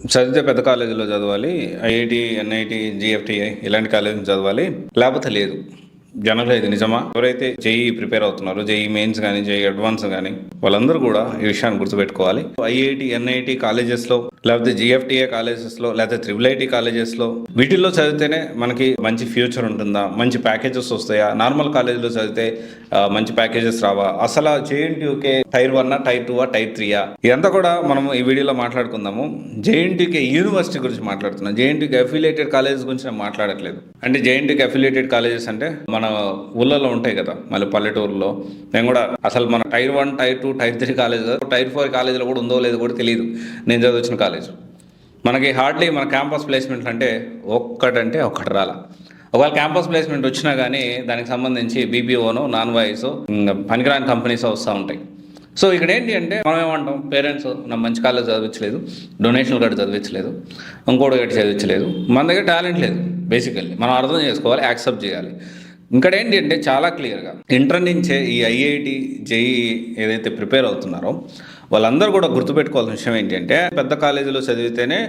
చదివితే పెద్ద కాలేజీలో చదవాలి. ఐఐటి, ఎన్ఐటి, జిఎఫ్టిఐ ఇలాంటి కాలేజీలో చదవాలి. లేకపోతే లేదు. జనరల్గా ఇది నిజమా? ఎవరైతే జేఈ ప్రిపేర్ అవుతున్నారో, జేఈ మెయిన్స్ కానీ, జేఈ అడ్వాన్స్ కానీ, వాళ్ళందరూ కూడా ఈ విషయాన్ని గుర్తుపెట్టుకోవాలి. ఐఐటి, ఎన్ఐటి కాలేజెస్లో, లేకపోతే జిఎఫ్టిఏ కాలేజెస్లో, లేకపోతే ట్రిపుల్ ఐటీ కాలేజెస్లో వీటిల్లో చదివితేనే మనకి మంచి ఫ్యూచర్ ఉంటుందా, మంచి ప్యాకేజెస్ వస్తాయా? నార్మల్ కాలేజీలో చదివితే మంచి ప్యాకేజెస్ రావా? అసలు జేఎన్టీయూకే టైర్ 1, టైర్ 2, టైర్ 3 ఇదంతా కూడా మనం ఈ వీడియోలో మాట్లాడుకుందాము. జేఎన్టీయూకే యూనివర్సిటీ గురించి మాట్లాడుతున్నాం. జేఎన్టీయూకి అఫిలియేటెడ్ కాలేజెస్ గురించి నేను మాట్లాడట్లేదు. అంటే జేఎన్టీయూకి అఫిలియేటెడ్ కాలేజెస్ అంటే మన ఊళ్ళలో ఉంటాయి కదా, మళ్ళీ పల్లెటూరులో. నేను కూడా అసలు మన tier 1, tier 2, tier 3 college, tier 4 కాలేజీలో కూడా ఉందో లేదో కూడా తెలియదు నేను చదివించిన కాలేజ్. మనకి హార్డ్లీ మన క్యాంపస్ ప్లేస్మెంట్ అంటే ఒక్కటి రాలా. ఒకవేళ క్యాంపస్ ప్లేస్మెంట్ వచ్చినా కానీ దానికి సంబంధించి బీపీఓనో, నాన్ వాయిస్, పనికిరాని కంపెనీస్ వస్తూ ఉంటాయి. సో ఇక్కడ ఏంటి అంటే మనం ఏమంటాం, పేరెంట్స్ నా మంచి కాలేజ్ చదివించలేదు, డొనేషన్లు గట్టి చదివించలేదు, ఇంకోటి గట్టి చదివించలేదు, మన దగ్గర టాలెంట్ లేదు. బేసికల్లీ మనం అర్థం చేసుకోవాలి, యాక్సెప్ట్ చేయాలి. ఇక్కడ ఏంటి అంటే చాలా క్లియర్గా ఇంటర్ నుంచే ఈ ఐఐటి, జేఈ ఏదైతే ప్రిపేర్ అవుతున్నారో వాళ్ళందరూ కూడా గుర్తుపెట్టుకోవాల్సిన విషయం ఏంటి అంటే పెద్ద కాలేజీలో చదివితేనే